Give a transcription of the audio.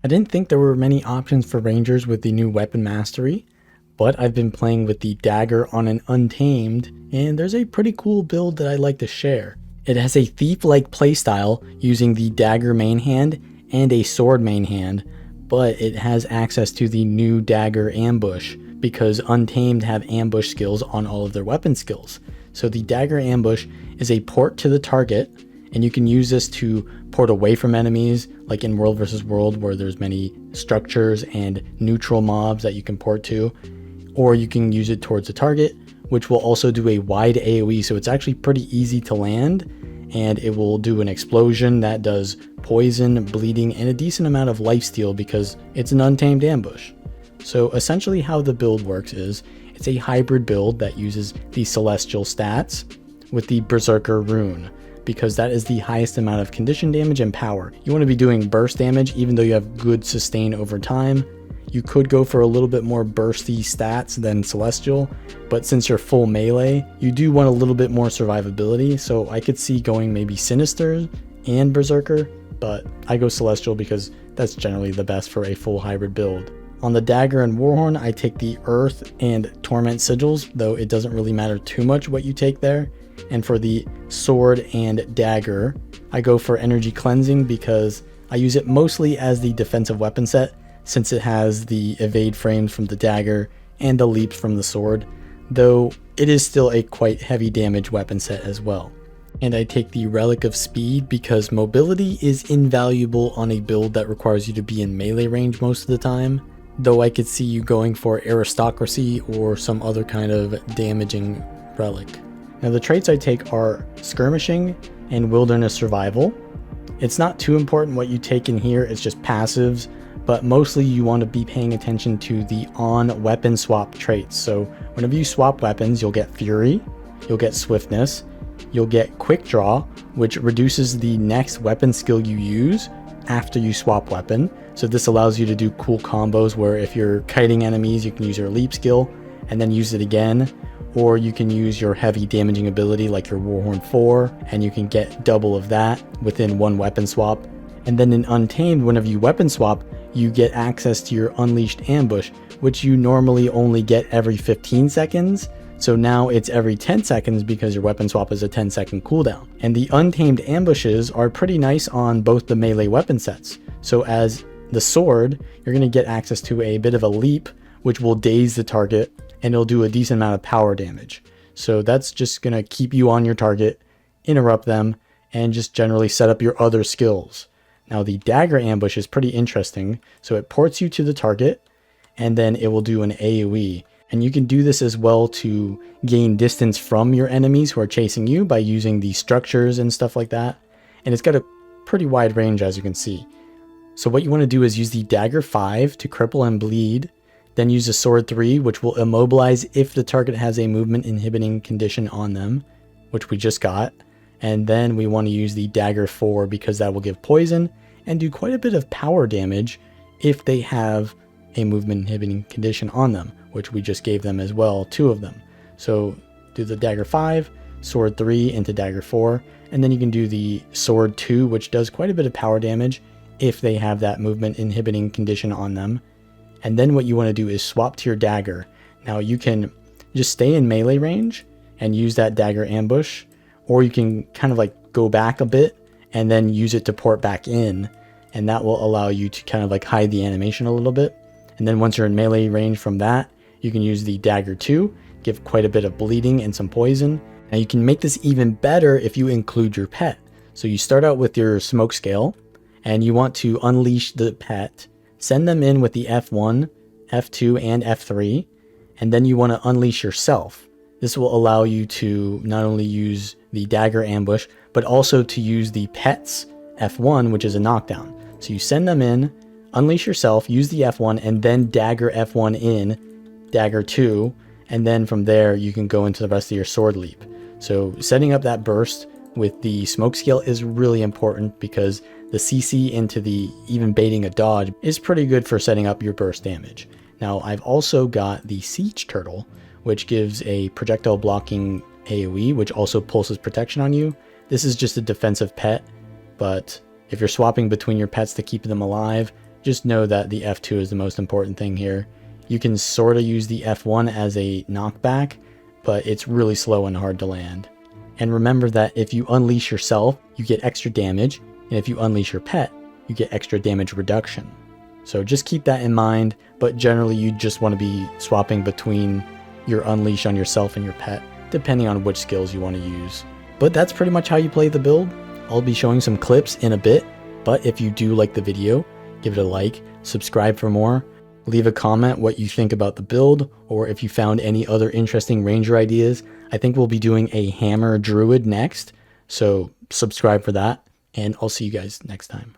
I didn't think there were many options for Rangers with the new weapon mastery, but I've been playing with the Dagger on an Untamed, and there's a pretty cool build that I'd like to share. It has a thief-like playstyle using the Dagger main hand and a sword main hand, but it has access to the new Dagger ambush because Untamed have ambush skills on all of their weapon skills. So the Dagger ambush is a port to the target, and you can use this to port away from enemies, like in World vs. World where there's many structures and neutral mobs that you can port to, or you can use it towards the target, which will also do a wide AoE, so it's actually pretty easy to land, and it will do an explosion that does poison, bleeding, and a decent amount of lifesteal because it's an Untamed ambush. So essentially how the build works is, it's a hybrid build that uses the Celestial stats with the Berserker rune, because that is the highest amount of condition damage and power. You want to be doing burst damage even though you have good sustain over time. You could go for a little bit more bursty stats than Celestial, but since you're full melee, you do want a little bit more survivability, so I could see going maybe Sinister and Berserker, but I go Celestial because that's generally the best for a full hybrid build. On the Dagger and Warhorn, I take the Earth and Torment Sigils, though it doesn't really matter too much what you take there. And for the Sword and Dagger, I go for Energy Cleansing because I use it mostly as the defensive weapon set, since it has the evade frames from the Dagger and the leaps from the Sword, though it is still a quite heavy damage weapon set as well. And I take the Relic of Speed because mobility is invaluable on a build that requires you to be in melee range most of the time, though I could see you going for Aristocracy or some other kind of damaging relic. Now the traits I take are Skirmishing and Wilderness Survival. It's not too important what you take in here, it's just passives, but mostly you want to be paying attention to the on weapon swap traits. So whenever you swap weapons, you'll get Fury, you'll get Swiftness, you'll get Quick Draw, which reduces the next weapon skill you use after you swap weapon. So this allows you to do cool combos where if you're kiting enemies, you can use your leap skill and then use it again, or you can use your heavy damaging ability like your Warhorn 4 and you can get double of that within one weapon swap. And then in Untamed, whenever you weapon swap, you get access to your Unleashed Ambush, which you normally only get every 15 seconds. So now it's every 10 seconds because your weapon swap is a 10-second cooldown. And the Untamed ambushes are pretty nice on both the melee weapon sets. So as the Sword, you're going to get access to a bit of a leap, which will daze the target, and it'll do a decent amount of power damage. So that's just going to keep you on your target, interrupt them, and just generally set up your other skills. Now the Dagger ambush is pretty interesting. So it ports you to the target, and then it will do an AoE. And you can do this as well to gain distance from your enemies who are chasing you by using the structures and stuff like that. And it's got a pretty wide range, as you can see. So what you want to do is use the Dagger 5 to cripple and bleed, then use the Sword 3, which will immobilize if the target has a movement inhibiting condition on them, which we just got. And then we want to use the Dagger 4 because that will give poison and do quite a bit of power damage if they have a movement inhibiting condition on them, which we just gave them as well, 2 of them. So do the Dagger 5, Sword 3 into Dagger 4, and then you can do the Sword 2, which does quite a bit of power damage if they have that movement inhibiting condition on them. And then what you want to do is swap to your Dagger. Now you can just stay in melee range and use that Dagger ambush, or you can kind of like go back a bit and then use it to port back in, and that will allow you to kind of like hide the animation a little bit. And then once you're in melee range from that, you can use the Dagger 2, give quite a bit of bleeding and some poison. Now you can make this even better if you include your pet. So you start out with your smoke scale, and you want to unleash the pet, send them in with the F1, F2, and F3, and then you want to unleash yourself. This will allow you to not only use the Dagger ambush, but also to use the pet's F1, which is a knockdown. So you send them in, unleash yourself, use the F1, and then Dagger F1 in, Dagger 2, and then from there you can go into the rest of your sword leap. So setting up that burst with the smoke scale is really important because the CC into the even baiting a dodge is pretty good for setting up your burst damage. Now I've also got the Siege Turtle, which gives a projectile blocking AoE, which also pulses protection on you. This is just a defensive pet, but if you're swapping between your pets to keep them alive, just know that the F2 is the most important thing here. You can sort of use the F1 as a knockback, but it's really slow and hard to land. And remember that if you unleash yourself, you get extra damage, and if you unleash your pet, you get extra damage reduction. So just keep that in mind, but generally you just want to be swapping between your unleash on yourself and your pet, depending on which skills you want to use. But that's pretty much how you play the build. I'll be showing some clips in a bit, but if you do like the video, give it a like, subscribe for more, leave a comment what you think about the build, or if you found any other interesting ranger ideas. I think we'll be doing a hammer druid next, so subscribe for that, and I'll see you guys next time.